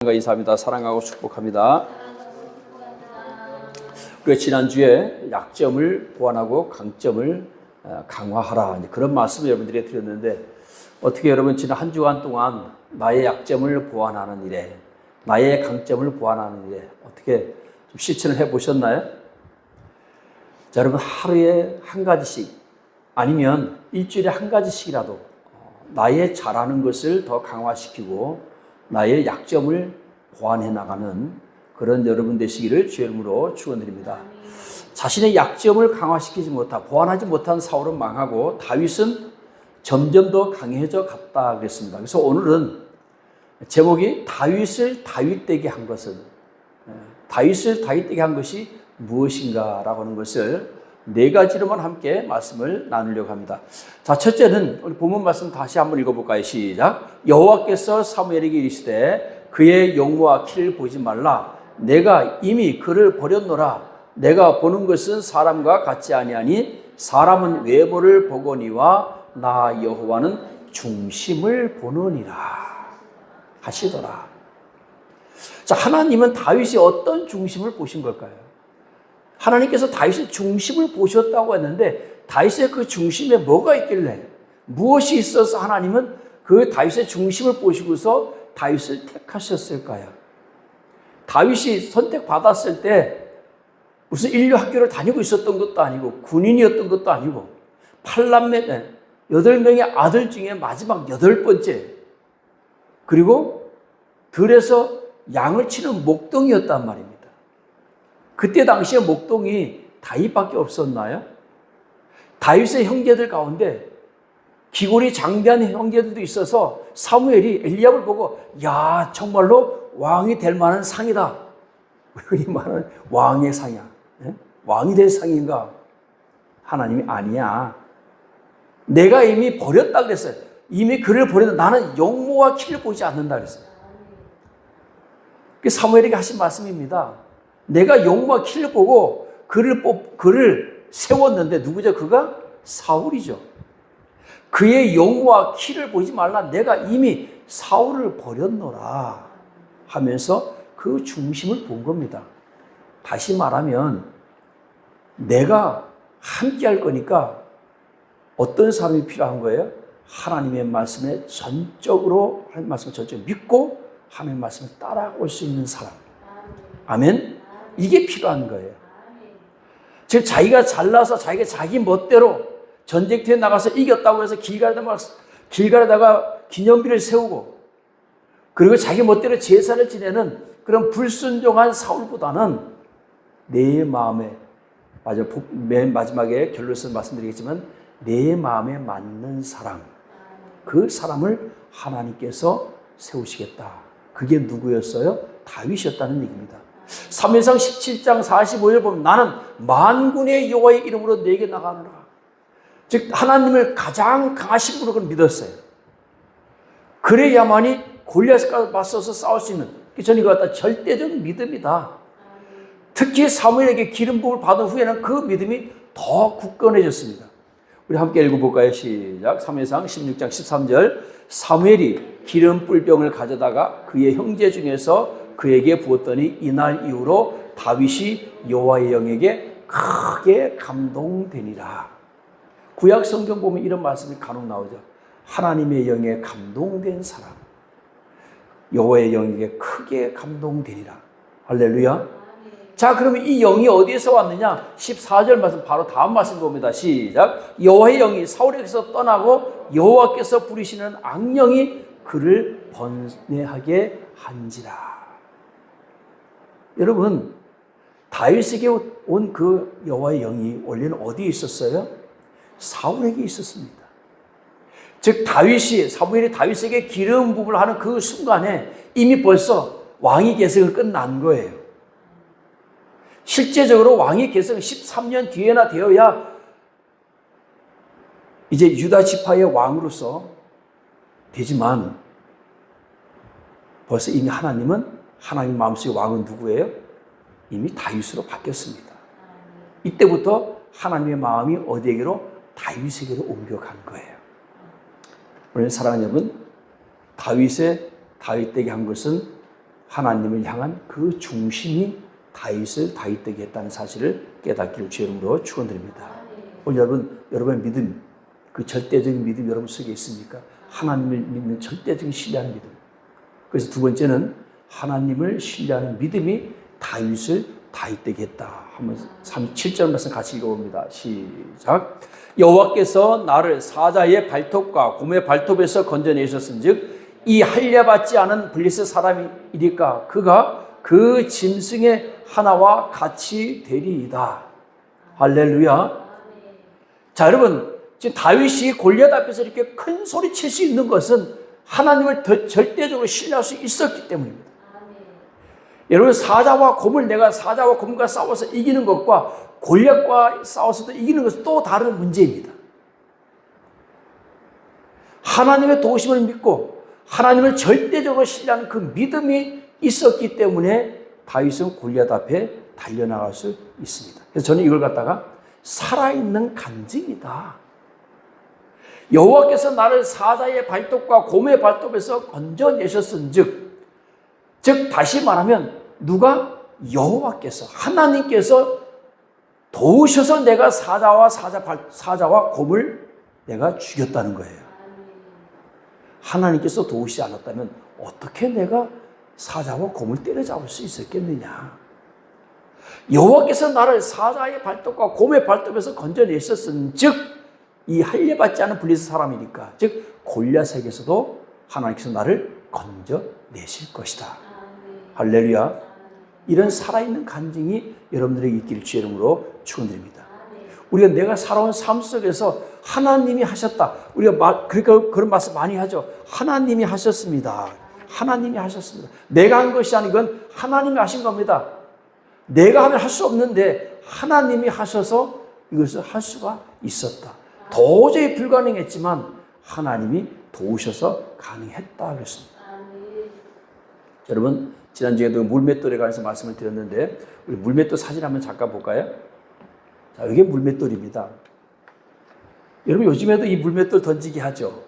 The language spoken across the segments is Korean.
인사합니다. 사랑하고 축복합니다. 우리가 지난주에 약점을 보완하고 강점을 강화하라, 그런 말씀을 여러분들에게 드렸는데, 어떻게 여러분 지난 한 주간 동안 나의 약점을 보완하는 일에, 나의 강점을 보완하는 일에 어떻게 좀 실천을 해보셨나요? 자, 여러분 하루에 한 가지씩, 아니면 일주일에 한 가지씩이라도 나의 잘하는 것을 더 강화시키고 나의 약점을 보완해 나가는 그런 여러분 되시기를 주의 이름으로 축원드립니다. 자신의 약점을 강화시키지 못하고 보완하지 못한 사울은 망하고 다윗은 점점 더 강해져 갔다 그랬습니다. 그래서 오늘은 제목이 다윗을 다윗되게 한 것은, 다윗을 다윗되게 한 것이 무엇인가라고 하는 것을 네 가지로만 함께 말씀을 나누려고 합니다. 자, 첫째는 우리 본문 말씀 다시 한번 읽어볼까요? 시작. 여호와께서 사무엘에게 이르시되 그의 용모와 키를 보지 말라. 내가 이미 그를 버렸노라. 내가 보는 것은 사람과 같지 아니하니 사람은 외모를 보거니와 나 여호와는 중심을 보느니라 하시더라. 자, 하나님은 다윗이 어떤 중심을 보신 걸까요? 하나님께서 다윗의 중심을 보셨다고 했는데, 다윗의 그 중심에 뭐가 있길래, 무엇이 있어서 하나님은 그 다윗의 중심을 보시고서 다윗을 택하셨을까요? 다윗이 선택받았을 때 무슨 인류 학교를 다니고 있었던 것도 아니고 군인이었던 것도 아니고 8명의 아들 중에 마지막 8번째, 그리고 들에서 양을 치는 목동이었단 말입니다. 그때 당시에 목동이 다윗밖에 없었나요? 다윗의 형제들 가운데 기골이 장대한 형제들도 있어서 사무엘이 엘리압을 보고, 야, 정말로 왕이 될 만한 상이다. 이 말은 왕의 상이야. 왕이 될 상인가? 하나님이 아니야. 내가 이미 버렸다 그랬어요. 이미 그를 버렸는데 나는 용모와 키를 보지 않는다 그랬어요. 그게 사무엘에게 하신 말씀입니다. 내가 용모와 키를 보고 그를 세웠는데 누구죠? 그가 사울이죠. 그의 용모와 키를 보지 말라. 내가 이미 사울을 버렸노라 하면서 그 중심을 본 겁니다. 다시 말하면 내가 함께 할 거니까 어떤 사람이 필요한 거예요? 하나님의 말씀에 전적으로, 하나님의 말씀을 전적으로 믿고 하나님의 말씀을 따라올 수 있는 사람. 아멘? 이게 필요한 거예요. 즉 자기가 잘나서 자기가 자기 멋대로 전쟁터에 나가서 이겼다고 해서 길가에다가 기념비를 세우고, 그리고 자기 멋대로 제사를 지내는 그런 불순종한 사울보다는 내 마음에, 맨 마지막에 결론에서 말씀드리겠지만 내 마음에 맞는 사람, 그 사람을 하나님께서 세우시겠다. 그게 누구였어요? 다윗이었다는 얘기입니다. 사무엘상 17장 45절 보면 나는 만군의 여호와의 이름으로 내게 나가노라. 즉 하나님을 가장 강하신 분으로 믿었어요. 그래야만이 골리앗과 맞서서 싸울 수 있는, 저는 이거 갖다 절대적 믿음이다. 특히 사무엘에게 기름 부음을 받은 후에는 그 믿음이 더 굳건해졌습니다. 우리 함께 읽어볼까요? 시작. 사무엘상 16장 13절. 사무엘이 기름 뿔병을 가져다가 그의 형제 중에서 그에게 부었더니 이날 이후로 다윗이 여호와의 영에게 크게 감동되니라. 구약 성경 보면 이런 말씀이 간혹 나오죠. 하나님의 영에 감동된 사람, 여호와의 영에게 크게 감동되니라. 할렐루야. 자, 그러면 이 영이 어디에서 왔느냐? 14절 말씀, 바로 다음 말씀 봅니다. 시작. 여호와의 영이 사울에게서 떠나고 여호와께서 부리시는 악령이 그를 번뇌하게 한지라. 여러분, 다윗에게 온 그 여호와의 영이 원래는 어디에 있었어요? 사울에게 있었습니다. 즉 사무엘이 다윗에게 기름 부음을 하는 그 순간에 이미 벌써 왕위 계승은 끝난 거예요. 실제적으로 왕위 계승은 13년 뒤에나 되어야 이제 유다 지파의 왕으로서 되지만, 벌써 이미 하나님 마음속의 왕은 누구예요? 이미 다윗으로 바뀌었습니다. 이때부터 하나님의 마음이 어디에게로? 다윗에게로 옮겨간 거예요. 오늘 사랑하는 여러분, 다윗되게 한 것은 하나님을 향한 그 중심이 다윗을 다윗되게 했다는 사실을 깨닫기를 주의 이름으로 축원드립니다. 오늘 여러분의 믿음, 그 절대적인 믿음 여러분 속에 있습니까? 하나님을 믿는 절대적인 신뢰하는 믿음. 그래서 두 번째는 하나님을 신뢰하는 믿음이 다윗을 다윗되게 했다. 한번 37절 말씀 같이 읽어봅니다. 시작. 여호와께서 나를 사자의 발톱과 곰의 발톱에서 건져내셨은즉 이 할례받지 않은 블리스 사람이니까 그가 그 짐승의 하나와 같이 되리이다. 할렐루야. 자, 여러분, 지금 다윗이 골리앗 앞에서 이렇게 큰 소리 칠 수 있는 것은 하나님을 더 절대적으로 신뢰할 수 있었기 때문입니다. 여러분, 내가 사자와 곰과 싸워서 이기는 것과 골리앗과 싸워서도 이기는 것은 또 다른 문제입니다. 하나님의 도우심을 믿고 하나님을 절대적으로 신뢰하는 그 믿음이 있었기 때문에 다윗은 골리앗 앞에 달려나갈 수 있습니다. 그래서 저는 이걸 갖다가 살아있는 간증이다. 여호와께서 나를 사자의 발톱과 곰의 발톱에서 건져내셨은즉, 즉 다시 말하면 누가? 여호와께서, 하나님께서 도우셔서 내가 사자와 곰을 내가 죽였다는 거예요. 하나님께서 도우시지 않았다면 어떻게 내가 사자와 곰을 때려잡을 수 있었겠느냐. 여호와께서 나를 사자의 발톱과 곰의 발톱에서 건져내셨은즉 이 할례받지 않은 블리스 사람이니까, 즉 골리앗에게서도 하나님께서 나를 건져내실 것이다. 할렐루야. 이런 살아있는 간증이 여러분들에게 있기를 주의 이름으로 축원드립니다. 우리가 내가 살아온 삶 속에서 하나님이 하셨다. 우리가 그러니까 그런 말씀 많이 하죠. 하나님이 하셨습니다. 하나님이 하셨습니다. 내가 한 것이 아니고 이건 하나님이 하신 겁니다. 내가 하면 할 수 없는데 하나님이 하셔서 이것을 할 수가 있었다. 도저히 불가능했지만 하나님이 도우셔서 가능했다 그랬습니다. 여러분, 지난주에도 물맷돌에 관해서 말씀을 드렸는데 우리 물맷돌 사진 한번 잠깐 볼까요? 자, 이게 물맷돌입니다. 여러분, 요즘에도 이 물맷돌 던지기 하죠.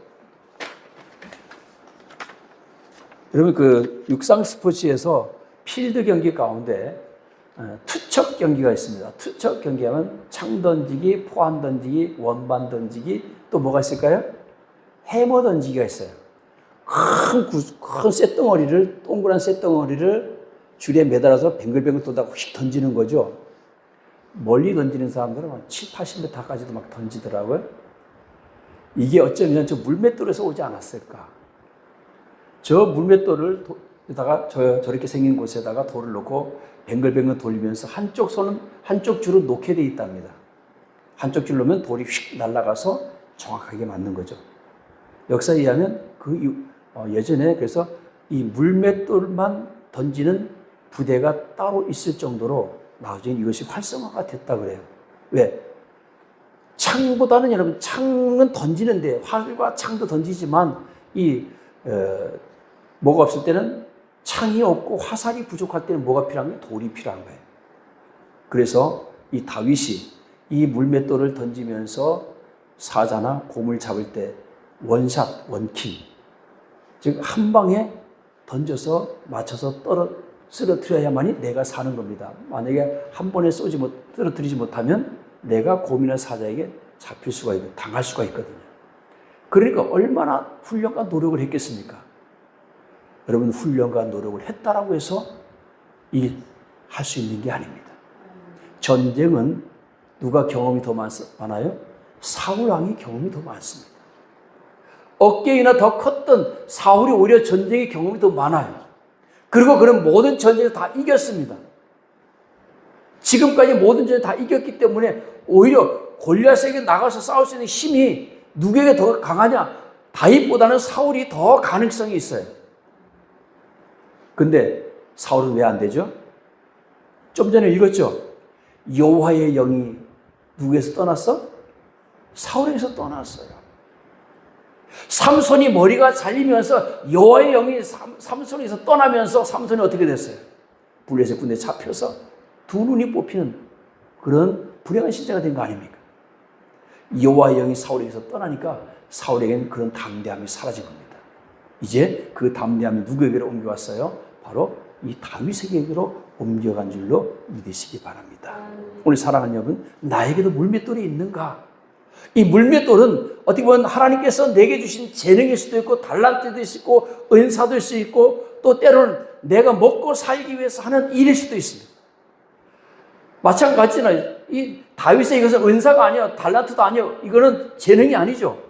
여러분, 그 육상 스포츠에서 필드 경기 가운데 투척 경기가 있습니다. 투척 경기하면 창 던지기, 포안 던지기, 원반 던지기, 또 뭐가 있을까요? 해머 던지기가 있어요. 큰 쇳덩어리를, 동그란 쇳덩어리를 줄에 매달아서 뱅글뱅글 돌다가 휙 던지는 거죠. 멀리 던지는 사람들은 7, 80m까지도 막 던지더라고요. 이게 어쩌면 저 물맷돌에서 오지 않았을까. 저 물맷돌을 저렇게 생긴 곳에다가 돌을 놓고 뱅글뱅글 돌리면서 한쪽 줄은 놓게 되어 있답니다. 한쪽 줄 놓으면 돌이 휙 날아가서 정확하게 맞는 거죠. 역사에 의하면 예전에 그래서 이 물맷돌만 던지는 부대가 따로 있을 정도로 나중에 이것이 활성화가 됐다 그래요. 왜? 창보다는 여러분, 창은 던지는데 활과 창도 던지지만 뭐가 없을 때는 창이 없고 화살이 부족할 때는 뭐가 필요한 거예요? 돌이 필요한 거예요. 그래서 이 다윗이 이 물맷돌을 던지면서 사자나 곰을 잡을 때 원샷, 원킬, 즉 한 방에 던져서 맞춰서 쓰러뜨려야만이 내가 사는 겁니다. 만약에 한 번에 쓰러뜨리지 못하면 내가 곰이나 사자에게 잡힐 수가 있고 당할 수가 있거든요. 그러니까 얼마나 훈련과 노력을 했겠습니까? 여러분, 훈련과 노력을 했다라고 해서 할 수 있는 게 아닙니다. 전쟁은 누가 경험이 더 많아요? 사울 왕이 경험이 더 많습니다. 어깨이나 더 컸던 사울이 오히려 전쟁의 경험이 더 많아요. 그리고 그런 모든 전쟁을 다 이겼습니다. 지금까지 모든 전쟁을 다 이겼기 때문에 오히려 골리앗에게 나가서 싸울 수 있는 힘이 누구에게 더 강하냐? 다윗보다는 사울이 더 가능성이 있어요. 근데 사울은 왜 안 되죠? 좀 전에 읽었죠? 여호와의 영이 누구에서 떠났어? 사울에게서 떠났어요. 삼손이 머리가 잘리면서 여호와의 영이 삼손에서 떠나면서 삼손이 어떻게 됐어요? 블레셋 군대에 잡혀서 두 눈이 뽑히는 그런 불행한 신세가 된 거 아닙니까? 여호와의 영이 사울에게서 떠나니까 사울에게는 그런 담대함이 사라진 겁니다. 이제 그 담대함이 누구에게로 옮겨왔어요? 바로 이 다윗에게로 옮겨간 줄로 믿으시기 바랍니다. 오늘 사랑하는 여러분, 나에게도 물맷돌이 있는가? 이 물맷돌은 어떻게 보면 하나님께서 내게 주신 재능일 수도 있고 달란트도 있고 은사도 있을 수 있고 또 때로는 내가 먹고 살기 위해서 하는 일일 수도 있습니다. 마찬가지나 이 다윗의 이것은 은사가 아니야, 달란트도 아니야. 이거는 재능이 아니죠.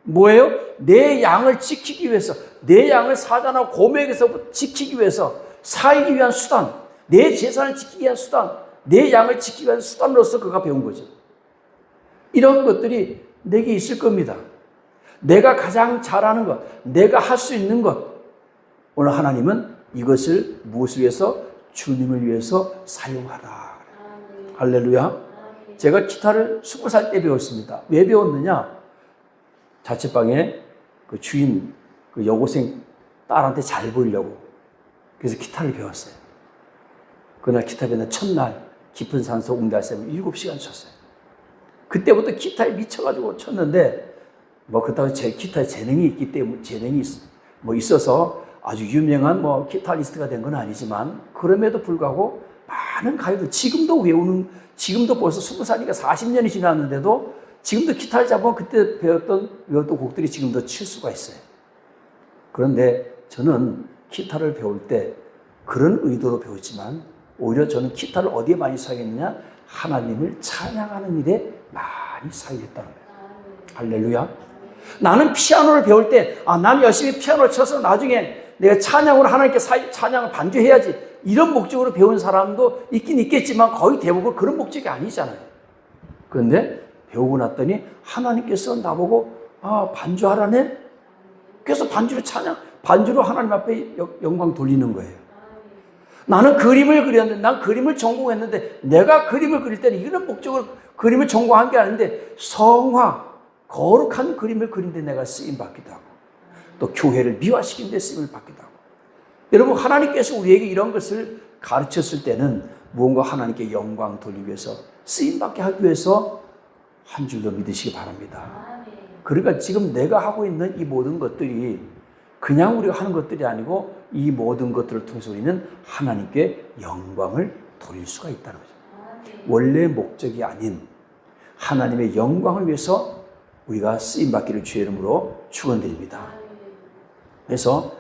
뭐예요? 내 양을 지키기 위해서, 내 양을 사자나 곰에게서 지키기 위해서 살기 위한 수단, 내 재산을 지키기 위한 수단, 내 양을 지키기 위한 수단으로서 그가 배운 거죠. 이런 것들이 내게 있을 겁니다. 내가 가장 잘하는 것, 내가 할 수 있는 것. 오늘 하나님은 이것을 무엇을 위해서? 주님을 위해서 사용하라. 할렐루야. 제가 기타를 20살 때 배웠습니다. 왜 배웠느냐? 자취방에 그 주인, 그 여고생 딸한테 잘 보이려고. 그래서 기타를 배웠어요. 그날 기타 배우는 첫날 깊은 산속 웅달샘을 7시간 쳤어요. 그때부터 기타에 미쳐가지고 쳤는데, 뭐 그렇다고 제 기타에 재능이 있기 때문에, 재능이 있어서 아주 유명한 기타리스트가 된 건 아니지만, 그럼에도 불구하고 많은 가요들, 지금도 벌써 20살이니까 40년이 지났는데도 지금도 기타를 잡으면 그때 배웠던 곡들이 지금도 칠 수가 있어요. 그런데 저는 기타를 배울 때 그런 의도로 배웠지만, 오히려 저는 기타를 어디에 많이 사용했느냐? 하나님을 찬양하는 일에 많이 사용했다는 거예요. 할렐루야. 나는 피아노를 배울 때, 나는 열심히 피아노를 쳐서 나중에 내가 찬양으로 하나님께 찬양을 반주해야지, 이런 목적으로 배운 사람도 있긴 있겠지만 거의 대부분 그런 목적이 아니잖아요. 그런데 배우고 났더니 하나님께서 나보고 반주하라네? 그래서 반주로 하나님 앞에 영광 돌리는 거예요. 나는 그림을 그렸는데, 난 그림을 전공했는데, 내가 그림을 그릴 때는 이런 목적으로 그림을 전공한 게 아닌데, 성화, 거룩한 그림을 그린데 내가 쓰임받기도 하고, 또 교회를 미화시킨 데 쓰임을 받기도 하고. 여러분, 하나님께서 우리에게 이런 것을 가르쳤을 때는 무언가 하나님께 영광 돌리기 위해서, 쓰임받게 하기 위해서 한 줄로 믿으시기 바랍니다. 그러니까 지금 내가 하고 있는 이 모든 것들이 그냥 우리가 하는 것들이 아니고, 이 모든 것들을 통해서 우리는 하나님께 영광을 돌릴 수가 있다는 거죠. 원래 목적이 아닌 하나님의 영광을 위해서 우리가 쓰임받기를 주의 이름으로 축원드립니다. 그래서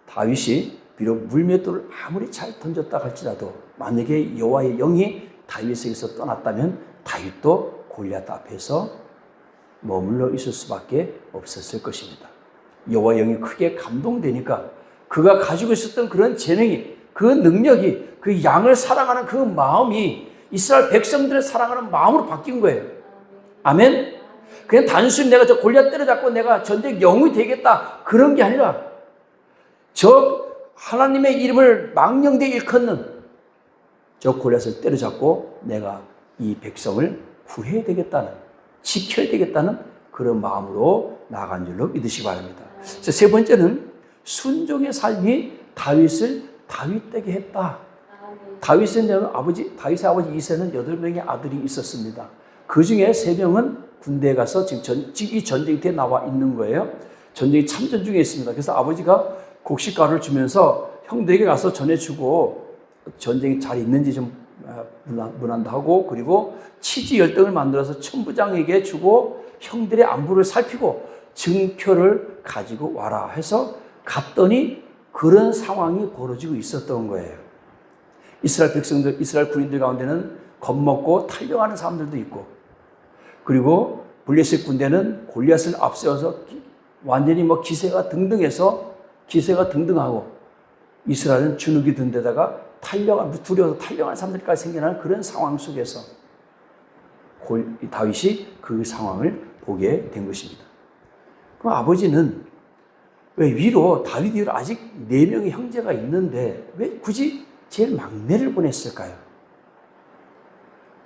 다윗이 비록 물맷돌을 아무리 잘 던졌다 할지라도, 만약에 여호와의 영이 다윗에게서 떠났다면 다윗도 골리앗 앞에서 머물러 있을 수밖에 없었을 것입니다. 여호와의 영이 크게 감동되니까 그가 가지고 있었던 그런 재능이, 그 능력이, 그 양을 사랑하는 그 마음이 이스라엘 백성들을 사랑하는 마음으로 바뀐 거예요. 아멘? 그냥 단순히 내가 저 골리앗 때려잡고 내가 전쟁 영웅이 되겠다, 그런 게 아니라, 저 하나님의 이름을 망령되이 일컫는 저 골리앗을 때려잡고 내가 이 백성을 구해야 되겠다는, 지켜야 되겠다는 그런 마음으로 나아간 줄로 믿으시기 바랍니다. 세 번째는 순종의 삶이 다윗을 다윗되게 했다. 다윗의 아버지 이새는 8명의 아들이 있었습니다. 그 중에 3명은 군대에 가서 지금 이 전쟁터에 나와 있는 거예요. 전쟁이 참전 중에 있습니다. 그래서 아버지가 곡식가루를 주면서 형들에게 가서 전해주고, 전쟁이 잘 있는지 좀 문안도 하고, 그리고 치즈 열등을 만들어서 천부장에게 주고 형들의 안부를 살피고 증표를 가지고 와라 해서 갔더니 그런 상황이 벌어지고 있었던 거예요. 이스라엘 백성들, 이스라엘 군인들 가운데는 겁먹고 탈영하는 사람들도 있고, 그리고 블레셋 군대는 골리앗을 앞세워서 완전히 기세가 등등하고, 이스라엘은 주눅이 든 데다가 두려워서 탈영하는 사람들까지 생겨나는 그런 상황 속에서 다윗이 그 상황을 보게 된 것입니다. 그럼 아버지는 왜 다윗 위로 아직 4명의 형제가 있는데 왜 굳이 제일 막내를 보냈을까요?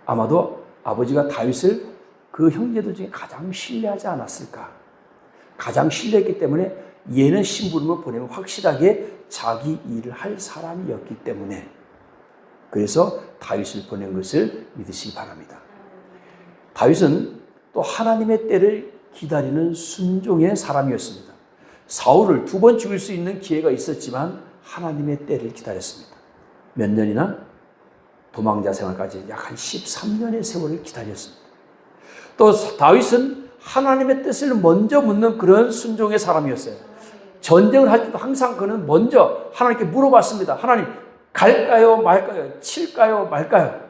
아마도 아버지가 다윗을 그 형제들 중에 가장 신뢰하지 않았을까? 가장 신뢰했기 때문에 얘는 심부름을 보내면 확실하게 자기 일을 할 사람이었기 때문에, 그래서 다윗을 보낸 것을 믿으시기 바랍니다. 다윗은 또 하나님의 때를 기다리는 순종의 사람이었습니다. 사울을 2번 죽일 수 있는 기회가 있었지만 하나님의 때를 기다렸습니다. 몇 년이나 도망자 생활까지 약 한 13년의 세월을 기다렸습니다. 또 다윗은 하나님의 뜻을 먼저 묻는 그런 순종의 사람이었어요. 전쟁을 할 때도 항상 그는 먼저 하나님께 물어봤습니다. 하나님, 갈까요 말까요? 칠까요 말까요?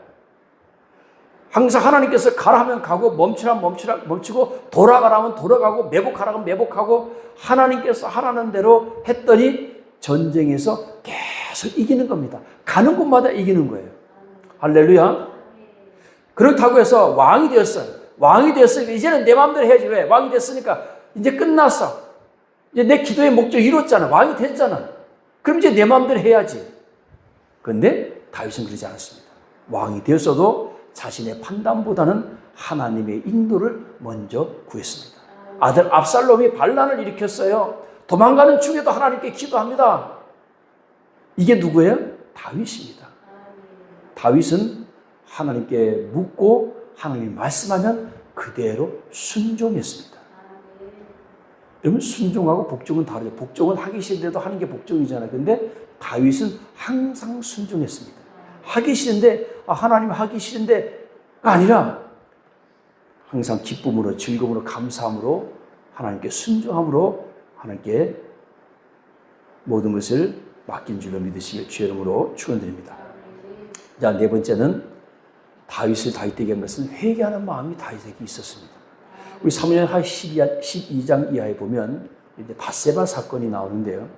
항상 하나님께서 가라 하면 가고 멈추라 멈추고 돌아가라 하면 돌아가고 매복하라 하면 매복하고 하나님께서 하라는 대로 했더니 전쟁에서 계속 이기는 겁니다. 가는 곳마다 이기는 거예요. 할렐루야. 그렇다고 해서 왕이 되었어요. 왕이 되었으니까 이제는 내 마음대로 해야지. 왜? 왕이 됐으니까 이제 끝났어. 이제 내 기도의 목적 이뤘잖아. 왕이 됐잖아. 그럼 이제 내 마음대로 해야지. 그런데 다윗은 그러지 않았습니다. 왕이 되었어도 자신의 판단보다는 하나님의 인도를 먼저 구했습니다. 아들 압살롬이 반란을 일으켰어요. 도망가는 중에도 하나님께 기도합니다. 이게 누구예요? 다윗입니다. 다윗은 하나님께 묻고 하나님이 말씀하면 그대로 순종했습니다. 여러분, 순종하고 복종은 다르죠. 복종은 하기 싫은데도 하는 게 복종이잖아요. 근데 다윗은 항상 순종했습니다. 하기 싫은데, 하나님 하기 싫은데 아니라 항상 기쁨으로, 즐거움으로, 감사함으로, 하나님께 순종함으로 하나님께 모든 것을 맡긴 줄로 믿으시길 주의 이름으로 축원드립니다. 자, 네 번째는 다윗을 다윗되게 한 것은 회개하는 마음이 다윗에게 있었습니다. 우리 사무엘 12장 이하에 보면 이제 밧세바 사건이 나오는데요.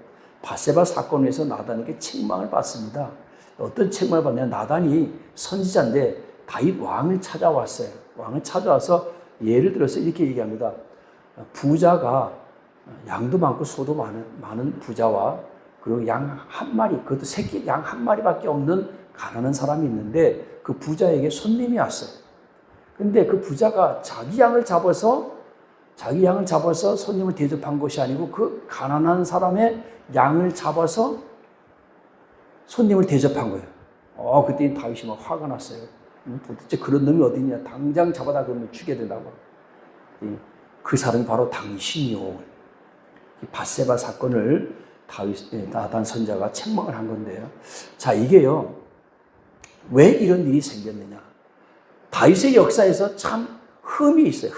밧세바 사건에서 나단에게 책망을 받습니다. 어떤 책망을 받냐면 나단이 선지자인데 다윗 왕을 찾아왔어요. 왕을 찾아와서 예를 들어서 이렇게 얘기합니다. 부자가 양도 많고 소도 많은 부자와 그리고 양 한 마리, 그것도 새끼 양 한 마리밖에 없는 가난한 사람이 있는데 그 부자에게 손님이 왔어요. 근데 그 부자가 자기 양을 잡아서 손님을 대접한 것이 아니고 그 가난한 사람의 양을 잡아서 손님을 대접한 거예요. 그때 다윗이 막 화가 났어요. 도대체 그런 놈이 어디 있냐. 당장 잡아다 그러면 죽게 된다고. 그 사람이 바로 당신이요. 밧세바 사건을 나단 선자가 책망을 한 건데요. 자, 이게요. 왜 이런 일이 생겼느냐. 다윗의 역사에서 참 흠이 있어요.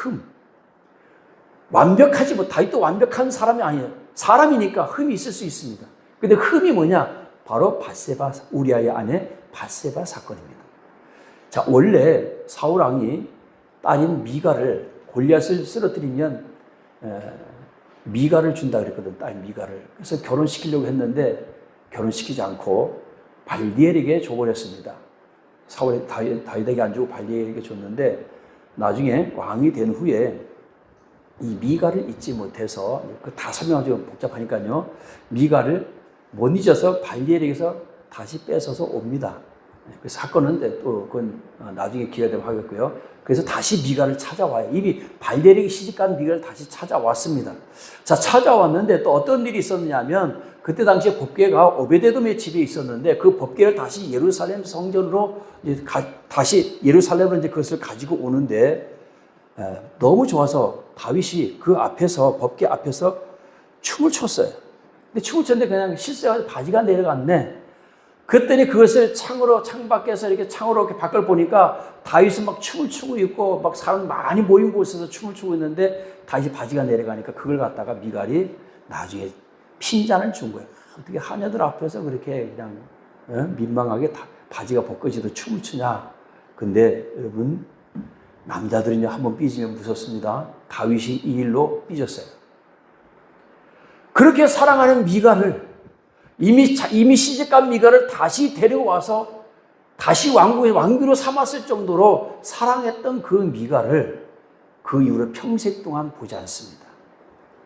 다윗도 완벽한 사람이 아니에요. 사람이니까 흠이 있을 수 있습니다. 근데 흠이 뭐냐? 바로 밧세바, 우리아의 아내 밧세바 사건입니다. 자, 원래 사울 왕이 딸인 미가를 골리앗을 쓰러뜨리면 미가를 준다 그랬거든. 딸 미가를. 그래서 결혼시키려고 했는데 결혼시키지 않고 발디엘에게 줘버렸습니다. 사울이 다윗에게 안 주고 발디엘에게 줬는데 나중에 왕이 된 후에 이 미가를 잊지 못해서 다 설명하기 좀 복잡하니까요. 미가를 못 잊어서 발디엘에게서 다시 뺏어서 옵니다. 그 사건은 또 그건 나중에 기회가 되면 하겠고요. 그래서 다시 미가를 찾아와요. 이미 발디엘에게 시집간 미가를 다시 찾아왔습니다. 자, 찾아왔는데 또 어떤 일이 있었느냐면 그때 당시에 법궤가 오베데돔의 집에 있었는데 그 법궤를 다시 예루살렘 성전으로 다시 예루살렘으로 이제 그것을 가지고 오는데 너무 좋아서 다윗이 그 앞에서 법궤 앞에서 춤을 췄어요. 근데 춤을 췄는데 그냥 실수해서 바지가 내려갔네. 그랬더니 그것을 창 밖에서 이렇게 창으로 이렇게 밖을 보니까 다윗은 막 춤을 추고 있고 막 사람 많이 모인 곳에서 춤을 추고 있는데 다윗이 바지가 내려가니까 그걸 갖다가 미갈이 나중에 핀잔을 준 거예요. 어떻게 하녀들 앞에서 그렇게 그냥 민망하게 바지가 벗겨지도 춤을 추냐. 근데 여러분, 남자들은요 한번 삐지면 무섭습니다. 다윗이 이 일로 삐졌어요. 그렇게 사랑하는 미갈을 이미 시집간 미갈을 다시 데려와서 다시 왕비로 삼았을 정도로 사랑했던 그 미갈을 그 이후로 평생 동안 보지 않습니다.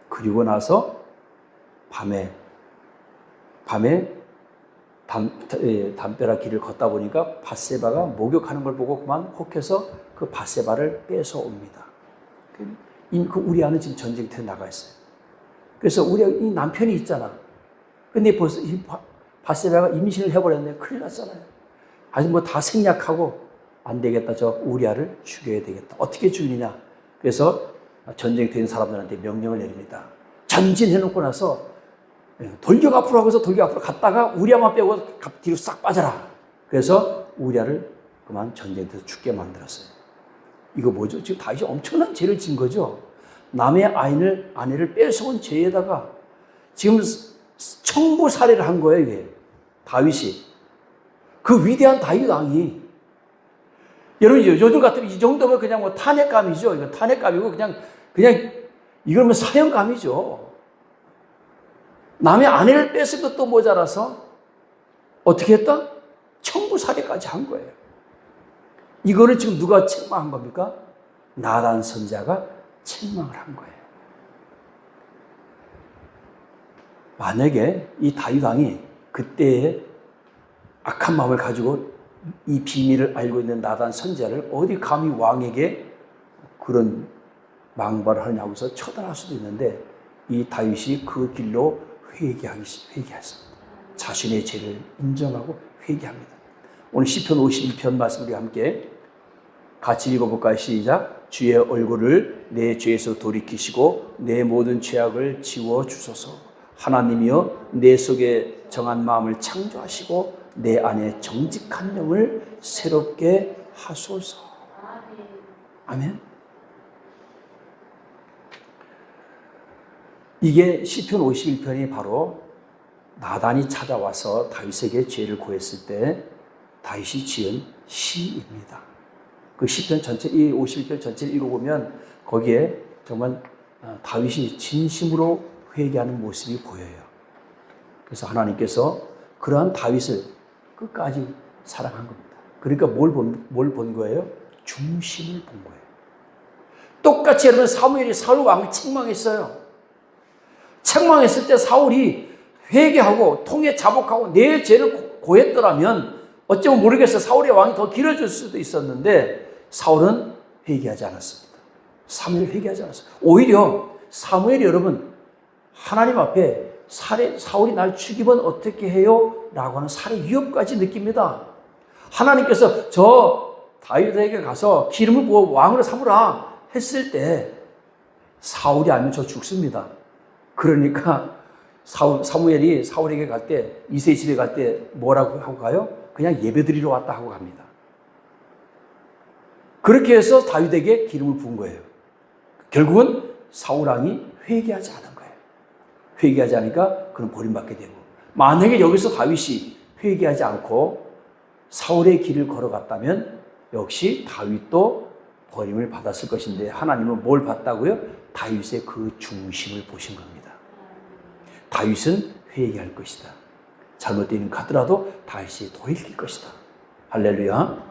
그리고 나서 밤에 담벼락 길을 걷다 보니까 밧세바가 목욕하는 걸 보고 그만 혹해서 그 밧세바를 뺏어옵니다. 그 우리아는 지금 전쟁터에 나가 있어요. 그래서 이 남편이 있잖아. 근데 벌써 이 밧세바가 임신을 해버렸네. 큰일 났잖아요. 아직 뭐 다 생략하고 안 되겠다. 저 우리아를 죽여야 되겠다. 어떻게 죽이느냐. 그래서 전쟁터에 있는 사람들한테 명령을 내립니다. 전진해놓고 나서 돌격 앞으로 하고서 돌격 앞으로 갔다가 우리야만 빼고 뒤로 싹 빠져라. 그래서 우리야를 그만 전쟁터에서 죽게 만들었어요. 이거 뭐죠? 지금 다윗이 엄청난 죄를 진 거죠. 남의 아내를 뺏어온 죄에다가 지금 청부 살해를 한 거예요, 이게. 다윗이. 그 위대한 다윗 왕이. 여러분, 요즘 같으면 이 정도면 그냥 뭐 탄핵감이죠. 이거 탄핵감이고 그냥 이거는 사형감이죠. 남의 아내를 뺏은 것도 모자라서 어떻게 했다? 청부 살해까지 한 거예요. 이거를 지금 누가 책망한 겁니까? 나단 선지자가 책망을 한 거예요. 만약에 이 다윗 왕이 그때의 악한 마음을 가지고 이 비밀을 알고 있는 나단 선지자를 어디 감히 왕에게 그런 망발을 하냐고 해서 처단할 수도 있는데, 이 다윗이 그 길로 회개했습니다. 자신의 죄를 인정하고 회개합니다. 오늘 시편 51편 말씀 우리 함께 같이 읽어볼까요? 시작. 주의 얼굴을 내 죄에서 돌이키시고 내 모든 죄악을 지워주소서. 하나님이여, 내 속에 정한 마음을 창조하시고 내 안에 정직한 영을 새롭게 하소서. 아멘. 이게 시편 51편이 바로 나단이 찾아와서 다윗에게 죄를 고했을 때 다윗이 지은 시입니다. 그 시편 전체, 이 51편 전체를 읽어보면 거기에 정말 다윗이 진심으로 회개하는 모습이 보여요. 그래서 하나님께서 그러한 다윗을 끝까지 사랑한 겁니다. 그러니까 뭘 본 거예요? 중심을 본 거예요. 똑같이 여러분, 사무엘이 사울 왕을 책망했어요. 책망했을 때 사울이 회개하고 통에 자복하고 내 죄를 고했더라면 어쩌면 모르겠어요. 사울의 왕이 더 길어질 수도 있었는데 사울은 회개하지 않았습니다. 사무엘 회개하지 않았어요. 오히려 사무엘이 여러분, 하나님 앞에 사울이 날 죽이면 어떻게 해요? 라고 하는 살해 위협까지 느낍니다. 하나님께서 저 다윗에게 가서 기름을 부어 왕으로 삼으라 했을 때 사울이 알면 저 죽습니다. 그러니까 사무엘이 사울에게 갈 때, 이새의 집에 갈 때 뭐라고 하고 가요? 그냥 예배드리러 왔다 하고 갑니다. 그렇게 해서 다윗에게 기름을 부은 거예요. 결국은 사울 왕이 회개하지 않은 거예요. 회개하지 않으니까 그는 버림받게 되고, 만약에 여기서 다윗이 회개하지 않고 사울의 길을 걸어갔다면 역시 다윗도 버림을 받았을 것인데, 하나님은 뭘 봤다고요? 다윗의 그 중심을 보신 겁니다. 다윗은 회개할 것이다. 잘못된 가더라도 다윗이 돌이킬 것이다. 할렐루야.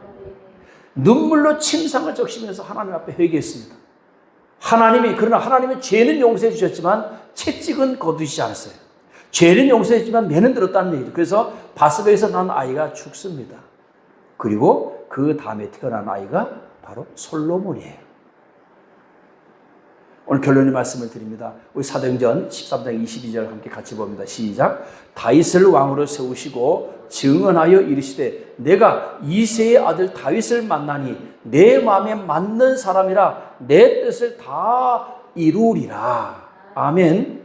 눈물로 침상을 적시면서 하나님 앞에 회개했습니다. 그러나 하나님은 죄는 용서해 주셨지만 채찍은 거두시지 않았어요. 죄는 용서했지만 매는 들었다는 얘기죠. 그래서 바스바에서 난 아이가 죽습니다. 그리고 그 다음에 태어난 아이가 바로 솔로몬이에요. 오늘 결론의 말씀을 드립니다. 우리 사도행전 13장 22절 함께 같이 봅니다. 시작. 다윗을 왕으로 세우시고 증언하여 이르시되 내가 이새의 아들 다윗을 만나니 내 마음에 맞는 사람이라 내 뜻을 다 이루리라. 아멘.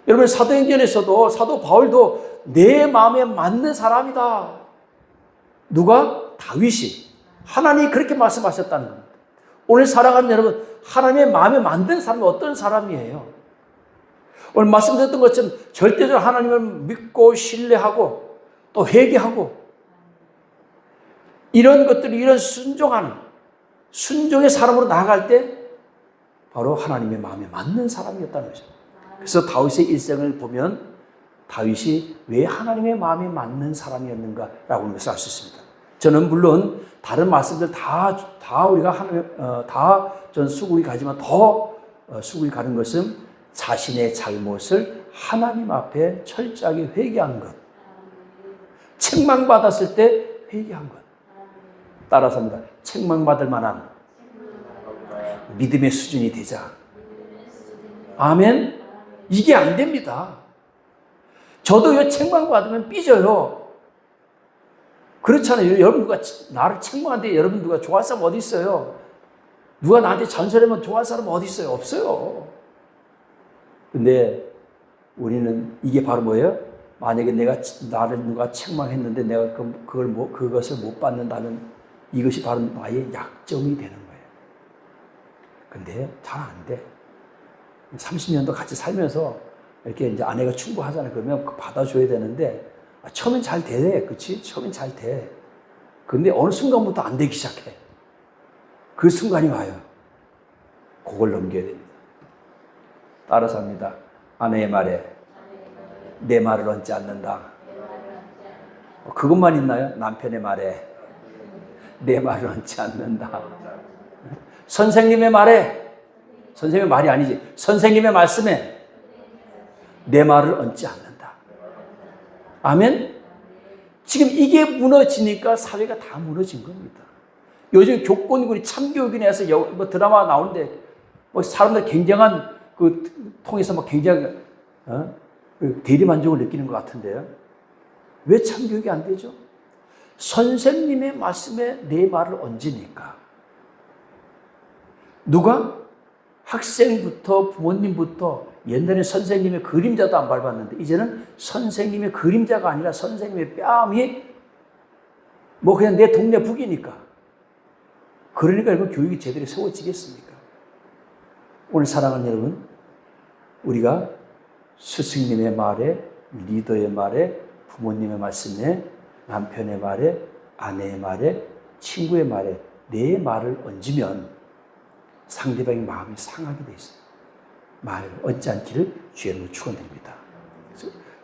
여러분, 사도행전에서도 사도 바울도 내 마음에 맞는 사람이다. 누가? 다윗이. 하나님이 그렇게 말씀하셨다는 겁니다. 오늘 사랑하는 여러분, 하나님의 마음에 만든 사람이 어떤 사람이에요? 오늘 말씀드렸던 것처럼 절대적으로 하나님을 믿고 신뢰하고 또 회개하고 이런 것들이, 이런 순종의 사람으로 나아갈 때 바로 하나님의 마음에 맞는 사람이었다는 거죠. 그래서 다윗의 일생을 보면 다윗이 왜 하나님의 마음에 맞는 사람이었는가라고 하는 것을 알 수 있습니다. 저는 물론 다른 말씀들 다 우리가 전 수긍이 가지만 더 수긍이 가는 것은 자신의 잘못을 하나님 앞에 철저하게 회개한 것, 책망받았을 때 회개한 것. 따라서 합니다. 책망받을 만한 믿음의 수준이 되자. 아멘. 이게 안 됩니다. 저도요, 책망받으면 삐져요. 그렇잖아요. 여러분, 누가 나를 책망하는데 여러분 누가 좋아할 사람 어디 있어요? 누가 나한테 잔소리하면 좋아할 사람 어디 있어요? 없어요. 근데 우리는 이게 바로 뭐예요? 만약에 나를 누가 책망했는데 내가 그것을 못 받는다면 이것이 바로 나의 약점이 되는 거예요. 근데 잘 안 돼. 30년도 같이 살면서 이렇게 이제 아내가 충고하잖아요. 그러면 받아줘야 되는데 처음엔 잘 돼. 그렇지? 처음엔 잘 돼. 근데 어느 순간부터 안 되기 시작해. 그 순간이 와요. 그걸 넘겨야 됩니다. 따라서 합니다. 아내의 말에 내 말을 얹지 않는다. 그것만 있나요? 남편의 말에 내 말을 얹지 않는다. 선생님의 말에, 선생님의 말이 아니지, 선생님의 말씀에 내 말을 얹지 않는다. 아멘? 지금 이게 무너지니까 사회가 다 무너진 겁니다. 요즘 교권군이 참교육인에서 뭐 드라마 나오는데 뭐 사람들 굉장한 통해서 막 굉장히 대리만족을 느끼는 것 같은데요. 왜 참교육이 안 되죠? 선생님의 말씀에 내 말을 얹으니까. 누가? 학생부터 부모님부터 옛날에 선생님의 그림자도 안 밟았는데 이제는 선생님의 그림자가 아니라 선생님의 뺨이 뭐 그냥 내 동네 북이니까. 그러니까 이거 교육이 제대로 세워지겠습니까? 오늘 사랑하는 여러분, 우리가 스승님의 말에, 리더의 말에, 부모님의 말씀에, 남편의 말에, 아내의 말에, 친구의 말에 내 말을 얹으면 상대방의 마음이 상하게 돼 있어요. 말을 얹지 않기를 주의 축원드립니다.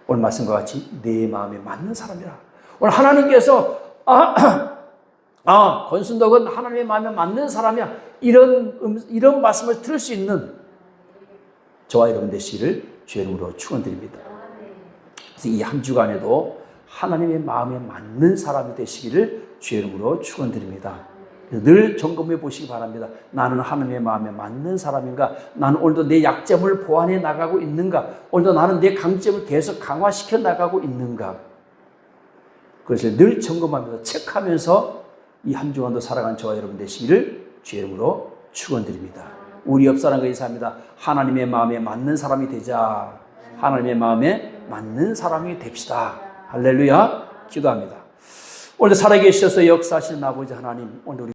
오늘 말씀과 같이 내 마음에 맞는 사람이라. 오늘 하나님께서 권순덕은 하나님의 마음에 맞는 사람이야. 이런 말씀을 들을 수 있는 저와 여러분 되시기를 주의 이름으로 축원드립니다. 그래서 이 한 주간에도 하나님의 마음에 맞는 사람이 되시기를 주의 이름으로 축원드립니다. 늘 점검해 보시기 바랍니다. 나는 하나님의 마음에 맞는 사람인가? 나는 오늘도 내 약점을 보완해 나가고 있는가? 오늘도 나는 내 강점을 계속 강화시켜 나가고 있는가? 그것을 늘 점검하면서 체크하면서 이 한 주간도 살아간 저와 여러분 되시기를 주의 이름으로 축원드립니다. 우리 옆 사람과 인사합니다. 하나님의 마음에 맞는 사람이 되자. 하나님의 마음에 맞는 사람이 됩시다. 할렐루야. 기도합니다. 오늘도 살아계셔서 역사하시는 아버지 하나님, 오늘 우리